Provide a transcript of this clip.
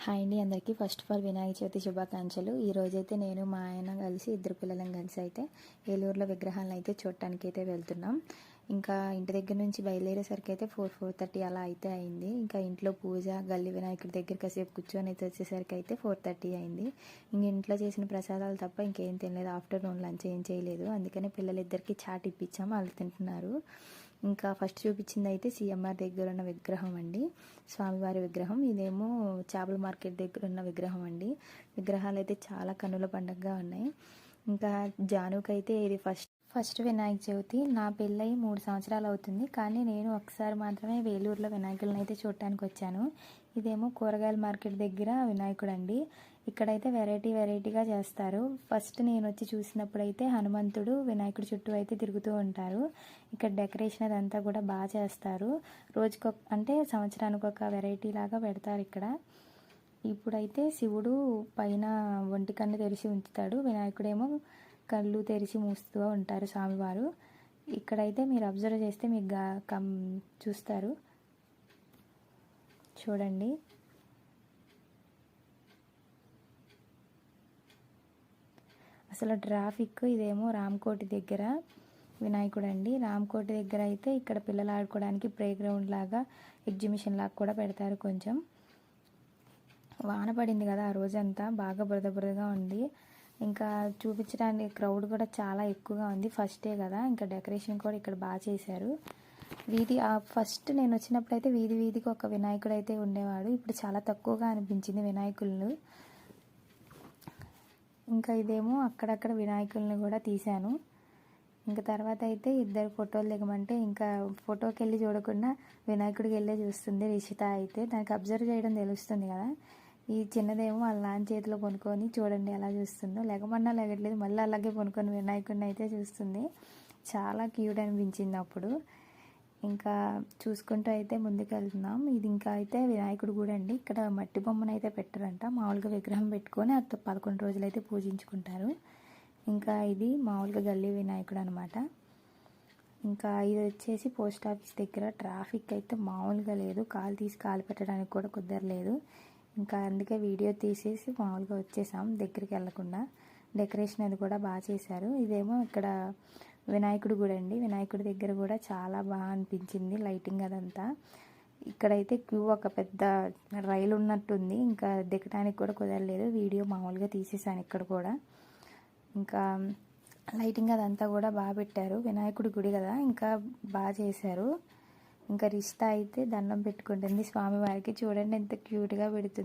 Hi అండి అందరికీ. First of all Vinayaka Chavithi శుభాకాంక్షలు. ఈరోజైతే నేను మా ఆయన కలిసి ఇద్దరు పిల్లలను కలిసి అయితే ఏలూరులో విగ్రహాలను అయితే చూడటానికి అయితే వెళ్తున్నాం. ఇంకా ఇంటి దగ్గర నుంచి బయలుదేరేసరికి అయితే 4:30 అలా అయితే అయింది. ఇంకా ఇంట్లో పూజ, గల్లి వినాయకుడి దగ్గర కాసేపు కూర్చొని అయితే వచ్చేసరికి అయితే 4:30 అయింది. ఇంక ఇంట్లో చేసిన ప్రసాదాలు తప్ప ఇంకేం తినలేదు. ఆఫ్టర్నూన్ లంచ్ ఏం చేయలేదు. అందుకనే పిల్లలిద్దరికీ చాట్ ఇప్పించాం, వాళ్ళు తింటున్నారు. ఇంకా ఫస్ట్ చూపించింది అయితే సిఎంఆర్ దగ్గర ఉన్న విగ్రహం అండి, స్వామివారి విగ్రహం. ఇదేమో చేపల మార్కెట్ దగ్గర ఉన్న విగ్రహం అండి. విగ్రహాలు అయితే చాలా కన్నుల పండుగగా ఉన్నాయి. ఇంకా జానుకైతే ఇది ఫస్ట్ వినాయక చవితి. నా పెళ్ళై 3 సంవత్సరాలు అవుతుంది, కానీ నేను ఒకసారి మాత్రమే వేలూరులో వినాయకులను అయితే చూడటానికి వచ్చాను. ఇదేమో కూరగాయల మార్కెట్ దగ్గర వినాయకుడు అండి. ఇక్కడైతే వెరైటీగా చేస్తారు. ఫస్ట్ నేను వచ్చి చూసినప్పుడు అయితే హనుమంతుడు వినాయకుడి చుట్టూ అయితే తిరుగుతూ ఉంటారు. ఇక్కడ డెకరేషన్ అదంతా కూడా బాగా చేస్తారు. అంటే సంవత్సరానికి ఒక వెరైటీ లాగా పెడతారు ఇక్కడ. ఇప్పుడైతే శివుడు పైన ఒంటి కన్ను తెరిచి ఉంచుతాడు, వినాయకుడేమో కళ్ళు తెరిచి మూస్తూ ఉంటారు స్వామివారు. ఇక్కడైతే మీరు అబ్జర్వ్ చేస్తే మీకు చూస్తారు, చూడండి. అసలు ట్రాఫిక్. ఇదేమో రామకోటి దగ్గర వినాయకుడు అండి. రామకోటి దగ్గర అయితే ఇక్కడ పిల్లలు ఆడుకోవడానికి ప్లే గ్రౌండ్ లాగా, ఎగ్జిబిషన్ లాగా కూడా పెడతారు. కొంచెం వాన పడింది కదా ఆ రోజంతా, బాగా బురదగా ఉంది. ఇంకా చూపించడానికి క్రౌడ్ కూడా చాలా ఎక్కువగా ఉంది. ఫస్టే కదా, ఇంకా డెకరేషన్ కూడా ఇక్కడ బాగా చేశారు. ఫస్ట్ నేను వచ్చినప్పుడు అయితే వీధికి ఒక వినాయకుడు అయితే ఉండేవాడు. ఇప్పుడు చాలా తక్కువగా అనిపించింది వినాయకులను. ఇంకా ఇదేమో అక్కడక్కడ వినాయకులను కూడా తీశాను. ఇంకా తర్వాత అయితే ఇద్దరు ఫోటోలు దిగమంటే ఇంకా ఫోటోకి వెళ్ళి చూడకుండా వినాయకుడికి వెళ్ళే చూస్తుంది రిషిత. అయితే దానికి అబ్జర్వ్ చేయడం తెలుస్తుంది కదా. ఈ చిన్నదేమో వాళ్ళ నాన్న చేతిలో కొనుక్కొని చూడండి ఎలా చూస్తుందో, లెగమన్నా లెగట్లేదు, మళ్ళీ అలాగే కొనుక్కొని వినాయకుడిని అయితే చూస్తుంది. చాలా క్యూట్ అనిపించింది అప్పుడు. ఇంకా చూసుకుంటూ అయితే ముందుకు వెళ్తున్నాం. ఇది ఇంకా అయితే వినాయకుడు కూడా అండి. ఇక్కడ మట్టి బొమ్మను అయితే పెట్టారంట, మామూలుగా విగ్రహం పెట్టుకొని అది 11 రోజులు అయితే పూజించుకుంటారు. ఇంకా ఇది మామూలుగా గల్లీ వినాయకుడు అనమాట. ఇంకా ఇది వచ్చేసి పోస్ట్ ఆఫీస్ దగ్గర. ట్రాఫిక్ అయితే మామూలుగా లేదు, కాలు పెట్టడానికి కూడా కుదరలేదు. ఇంకా అందుకే వీడియో తీసేసి మామూలుగా వచ్చేసాం, దగ్గరికి వెళ్ళకుండా. డెకరేషన్ అది కూడా బాగా చేశారు. ఇదేమో ఇక్కడ వినాయకుడు గుడి అండి. వినాయకుడి దగ్గర కూడా చాలా బాగా అనిపించింది లైటింగ్ అదంతా. ఇక్కడైతే క్యూ ఒక పెద్ద రైలు ఉన్నట్టుంది, ఇంకా దిగడానికి కూడా కుదరలేదు. వీడియో మామూలుగా తీసేసాను ఇక్కడ కూడా. ఇంకా లైటింగ్ అదంతా కూడా బాగా పెట్టారు. వినాయకుడి గుడి కదా, ఇంకా బాగా చేశారు. ఇంకా రిషిత అయితే దండం పెట్టుకుంటుంది స్వామివారికి. చూడండి ఎంత క్యూట్గా పెడుతుంది.